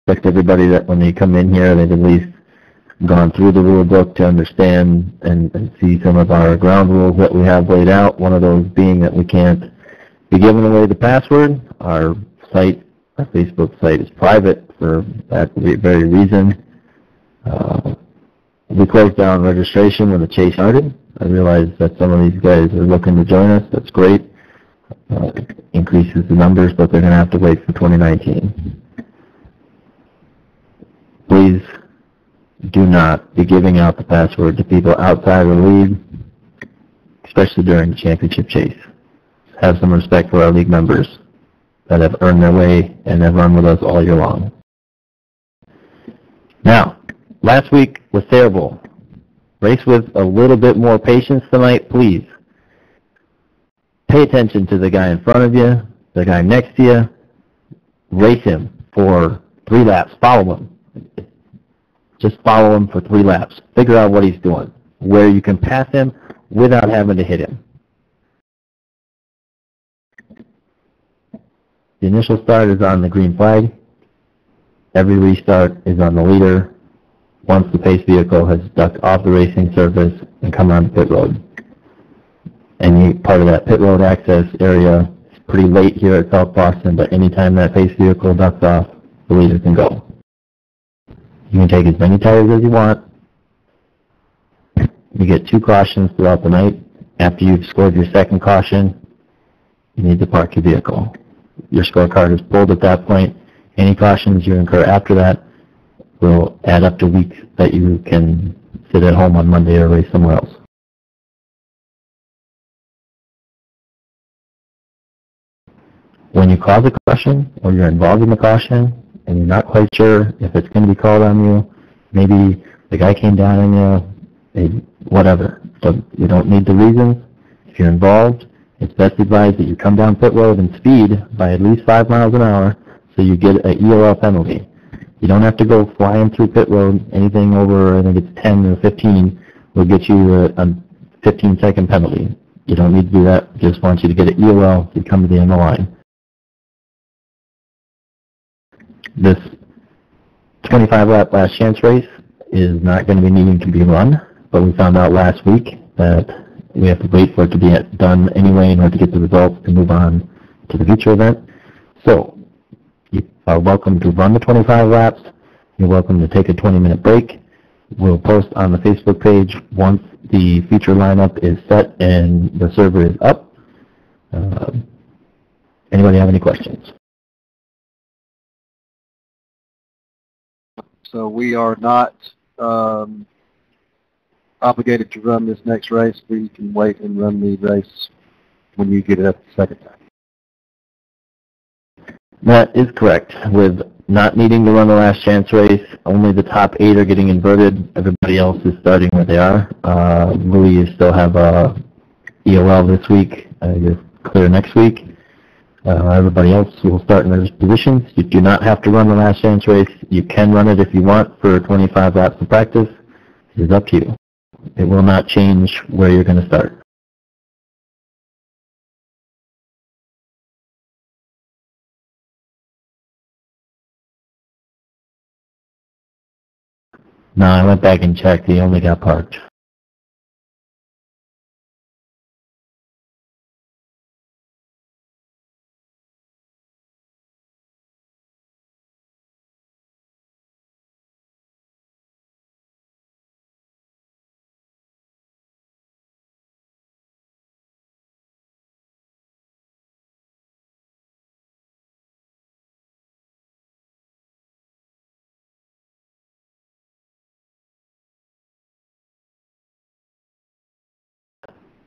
expect everybody that when they come in here, they've at least gone through the rule book to understand and see some of our ground rules that we have laid out. One of those being that we can't be giving away the password. Our site, our Facebook site, is private for that very reason. We closed down registration when the chase started. I realize that some of these guys are looking to join us. That's great. Increases the numbers, but they're going to have to wait for 2019. Please do not be giving out the password to people outside of the league, especially during the championship chase. Have some respect for our league members that have earned their way and have run with us all year long. Now, last week was terrible. Race with a little bit more patience tonight, please. Pay attention to the guy in front of you, the guy next to you. Race him for 3 laps. Follow him. Just follow him for 3 laps. Figure out what he's doing, where you can pass him without having to hit him. The initial start is on the green flag. Every restart is on the leader once the pace vehicle has ducked off the racing surface and come on pit road. Any part of that pit road access area is pretty late here at South Boston, but anytime that pace vehicle ducks off, the leader can go. You can take as many tires as you want. You get 2 cautions throughout the night. After you've scored your second caution, you need to park your vehicle. Your scorecard is pulled at that point. Any cautions you incur after that will add up to weeks that you can sit at home on Monday or race somewhere else. When you cause a caution or you're involved in the caution and you're not quite sure if it's going to be called on you, maybe the guy came down on you, maybe whatever. So you don't need the reasons. If you're involved, it's best advised that you come down pit road and speed by at least 5 miles an hour so you get an EOL penalty. You don't have to go flying through pit road. Anything over, I think it's 10 or 15, will get you a 15-second penalty. You don't need to do that. Just want you to get an EOL if you come to the end of the line. This 25-lap last chance race is not going to be needing to be run, but we found out last week that we have to wait for it to be done anyway in order to get the results to move on to the future event. So you are welcome to run the 25 laps. You're welcome to take a 20-minute break. We'll post on the Facebook page once the feature lineup is set and the server is up. Anybody have any questions? So we are not obligated to run this next race. We can wait and run the race when you get it up the second time. That is correct. With not needing to run the last chance race, only the top 8 are getting inverted. Everybody else is starting where they are. Louis, you still have EOL this week. You're clear next week. Everybody else will start in their positions. You do not have to run the last chance race. You can run it if you want for 25 laps of practice. It is up to you. It will not change where you're going to start. No, I went back and checked. He only got parked.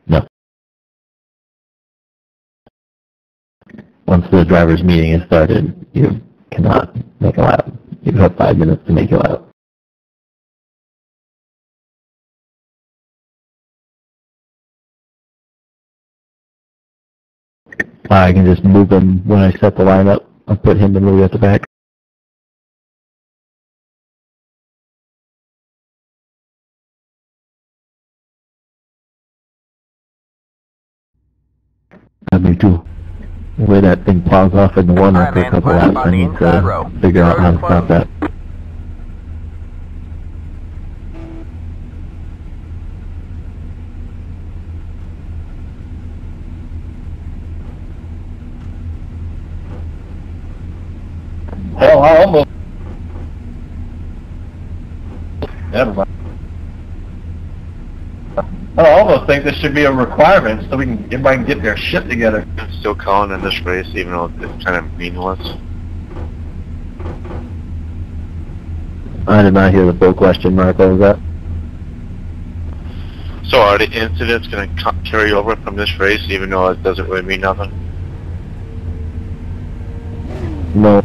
No. Once the driver's meeting is started, you cannot make a lap. You have 5 minutes to make a lap. I can just move him when I set the lineup. I'll put him and Louis at the back. Me too. The way that thing plows off in the one after a couple laps, I need to figure out how to stop that. Hell, I almost... Never mind. I almost think this should be a requirement so everybody can get their shit together. I'm still calling in this race, even though it's kind of meaningless. I did not hear the full question, Mark. What was that? So are the incidents going to carry over from this race, even though it doesn't really mean nothing? No,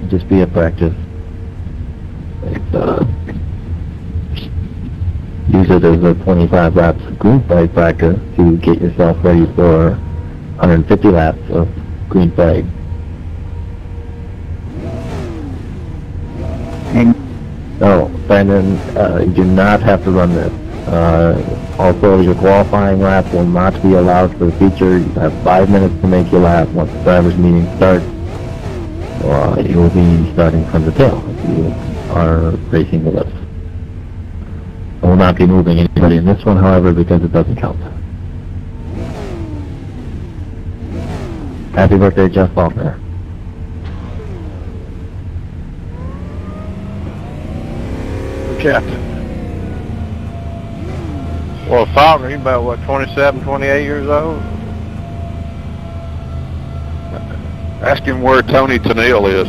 just be a practice. Use it as a 25 laps of green flag practice to get yourself ready for 150 laps of green flag. No, Brandon, you do not have to run this. Also, your qualifying lap will not be allowed for the feature. You have 5 minutes to make your lap. Once the driver's meeting starts, you will be starting from the tail if you are racing the lifts. I will not be moving anybody in this one, however, because it doesn't count. Happy birthday, Jeff Faulkner. Captain. Well, Faulkner, he's about, what, 27, 28 years old? Ask him where Tony Tennille is.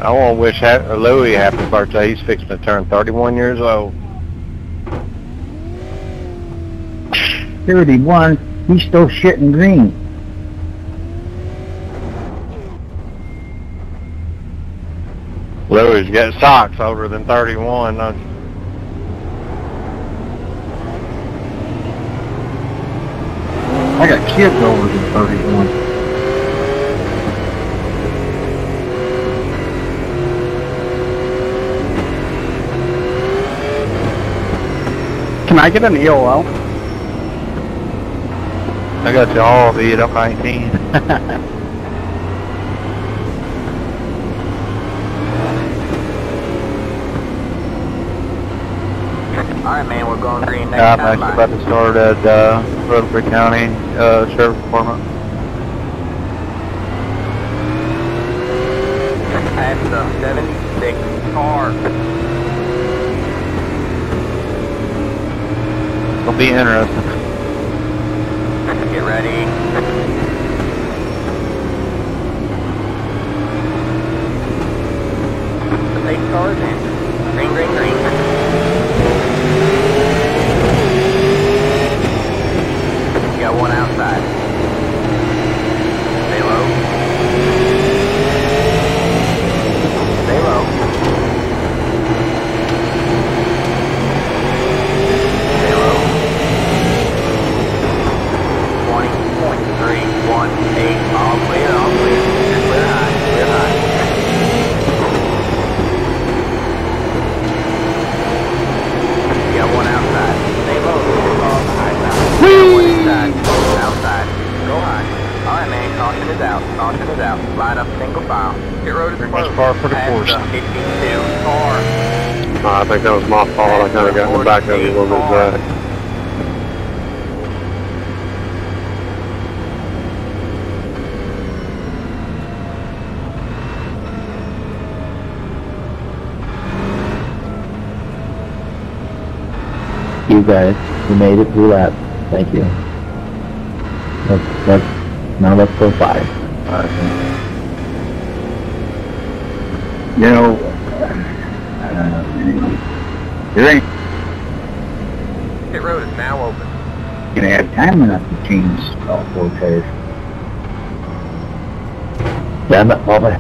I want to wish Louie happy birthday. He's fixing to turn 31 years old. 31, he's still shitting green. Louie's got socks older than 31, don't you? I got kids older than 31. Can I get an EOL? I got you all beat up 19. Alright, man, we're going green next I'm time. actually about to start at Rutherford County Sheriff's Department. Past the 76 car. It'll be interesting. Get ready. The pace cars in. Green, green, green. You got one outside. Stay low. Stay low. Stay low. 20.318. All clear, all clear. Clear high, clear high. You got one outside. Stay low. Off the high side. One inside. Outside. Go high. Alright, man. Caution is out. Caution is out. Line up single file. Pit road is Pretty closed. much par for the course. 52 car. I think that was my fault. I kind of got in the back of it a little bit back. You guys, you made it through that. Thank you. Now let's go 5. You know, there ain't Pit road is now open. gonna have time enough to change all 4 tires. Damn it, Bubba.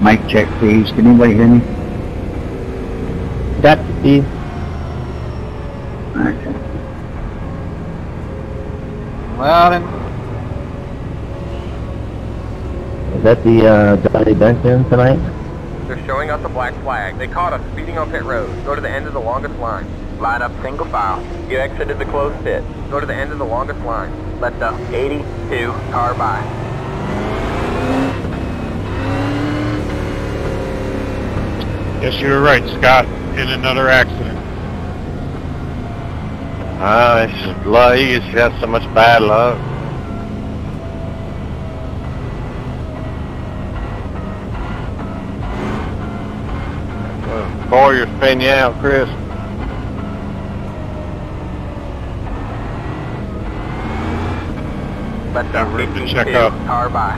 Mic check, please. Can anybody hear me? Got to Steve. Okay. Loud and Is that the Johnny Benson tonight? They're showing us a black flag. They caught us speeding on pit road. Go to the end of the longest line. Line up single file. You exited the closed pit. Go to the end of the longest line. Let the 82 car by. Yes, you were right, Scott. In another accident. It's luck. You just got so much bad luck. Boyer's paying you out, Chris. Let the Got room to 52 check up. car by.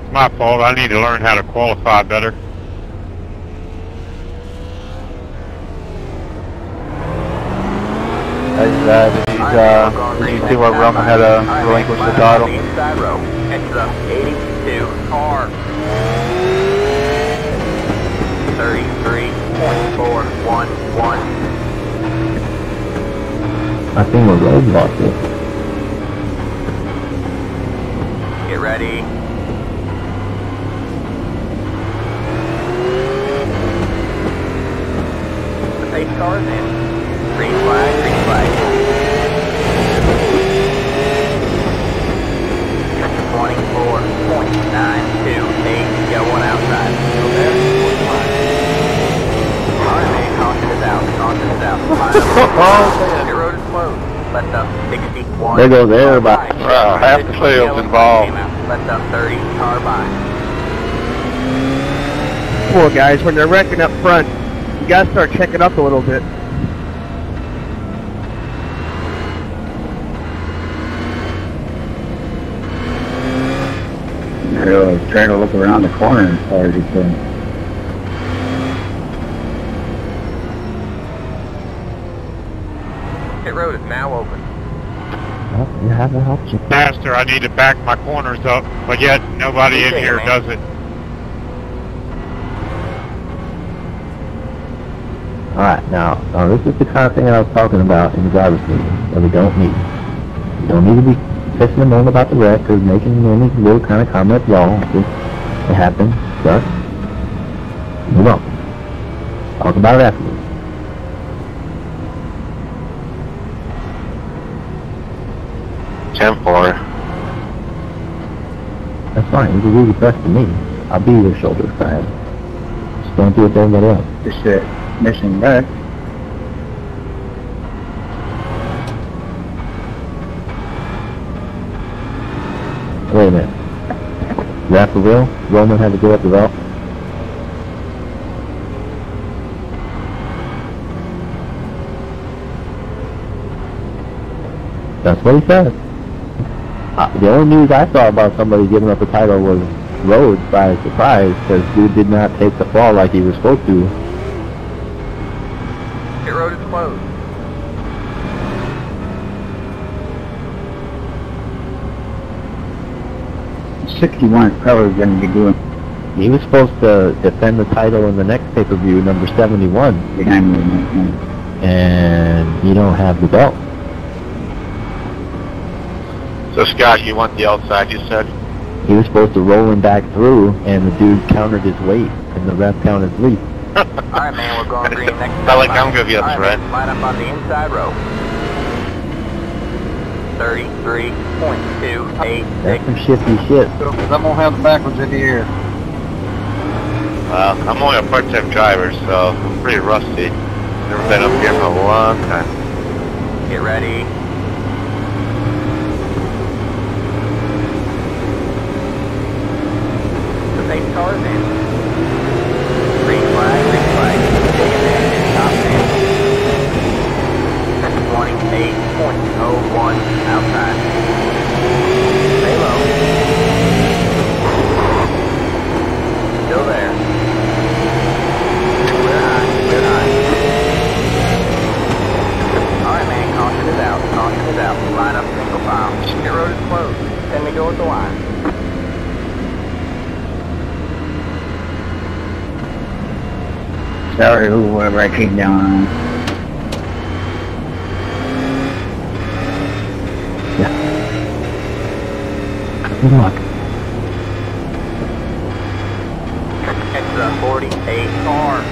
It's my fault. I need to learn how to qualify better. Did you see where Roman had relinquished the title? The inside row. It's the 82 car. 33.411. I think we're roadblocked it. Get ready. The pace car is in. Green flag, green flag. 24.928. Got one outside. Still there? Alright, man. Caution is out. Caution is out. Your road is closed. Let the 61. There goes everybody. Wow, half the field's involved. Let the 30 car by. Poor guys, when they're wrecking up front, you gotta start checking up a little bit. Really trying to look around the corner as far as you can. Pit road is now open. Well, you have an option. Faster, I need to back my corners up, but yet nobody in here does it. Alright, now this is the kind of thing I was talking about in the driver's meeting that we don't need. You don't need to be pissing and moaning about the wreck or making any little kind of comment at all. It happened. Just move on. Talk about it afterwards. Temporary. That's fine. You can do the best to me. I'll be your shoulder pad. Just don't do it to everybody else. Just missing back. Wait a minute. Is that for real? Roman had to go up the belt? That's what he said. The only news I saw about somebody giving up a title was Rhodes by surprise, because dude did not take the fall like he was supposed to. Pit road is closed. '61 is probably going to be doing He was supposed to defend the title in the next pay-per-view, number 71, behind me. and he don't have the belt. So Scott, you want the outside, you said? He was supposed to roll him back through, and the dude countered his weight, and the ref counted 3. Alright, man, we're going green next. Not like I'm gonna be a threat. Line up on the inside row. 33.286. That's some shifty shit. because I'm gonna have it backwards in the air. Well, I'm only a part-time driver, so I'm pretty rusty. Never been up here for a long time. Get ready. The pace car is in. Green flag, green flag. Stay in there, top man. 28.01 outside. Stay low. Still there. Clear high, clear high. Alright man, caution is out, caution is out. Line up single file. Your road is closed. 10 to go Sorry, whoever I came down on. Yeah. Good luck. It's a 48 car.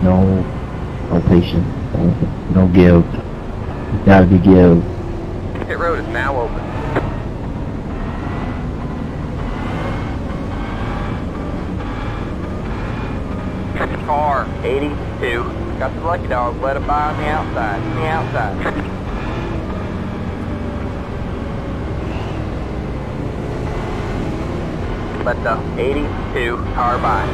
No patience. No give. It's gotta be give. Pit road is now open. Car 82. Got the lucky dog. Let it by on the outside. On the outside. Let the 82 car by.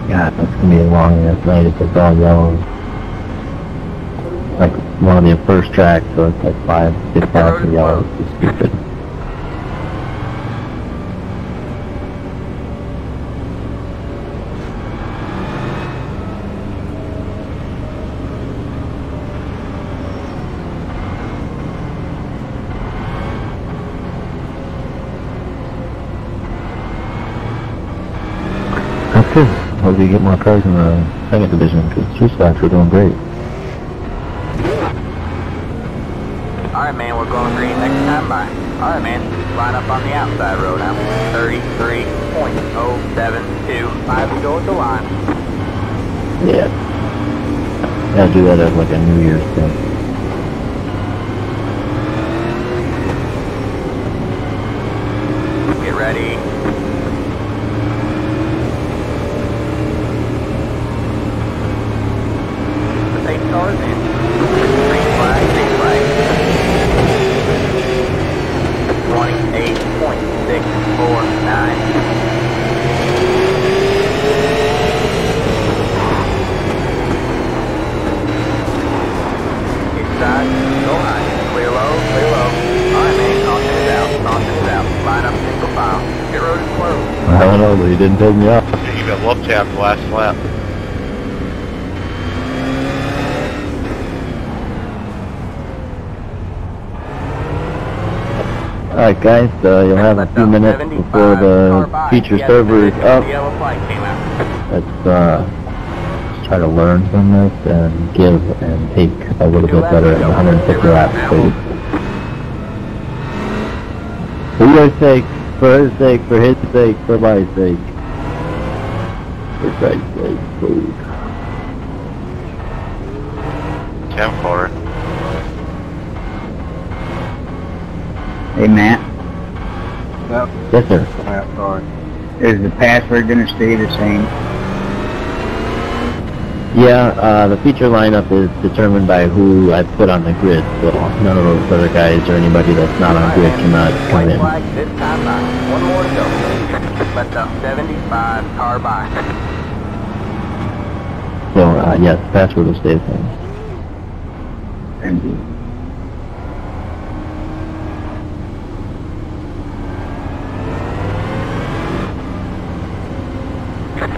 God, that's gonna be a long ass night if it's all yellow. Like one of the first tracks, so it's like 5, 6 hours of yellow. It's just stupid. That's good. Hope you get more cars in the second division, because Street Stocks are doing great. Alright, man, we're going green next time by. Alright, man, line up on the outside road now. 33.072. We go with the line. Yeah. Gotta do that as like a New Year's thing. Get ready. The safe cars in. Green flag, green flag. 28.649. Inside, go high. Clear low, clear low. Alright, man, caution is out, caution is out. Line up single file. Pit road is closed. I don't know, but he didn't take me off. You got love tapped the last lap. Alright guys, you'll have a few minutes before the feature server is up. The yellow flag came out. Let's try to learn from this and give and take a little bit better at 150 laps, please. For your sake, for his sake, for his sake, for my sake. For Christ's sake, please. 10-4. Hey, Matt, Yep. Yes, sir. Sorry. is the password going to stay the same? Yeah, the feature lineup is determined by who I put on the grid, so none of those other guys or anybody that's not on grid cannot come in. White flag this time by. One more to go. Let the 75 car by. So, yes, password will stay the same. Thank you.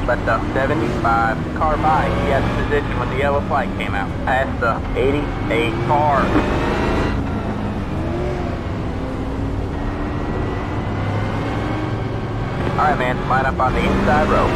Let the 75 car by. He had the position when the yellow flag came out. Past the 88 car. Alright, man, line up on the inside row.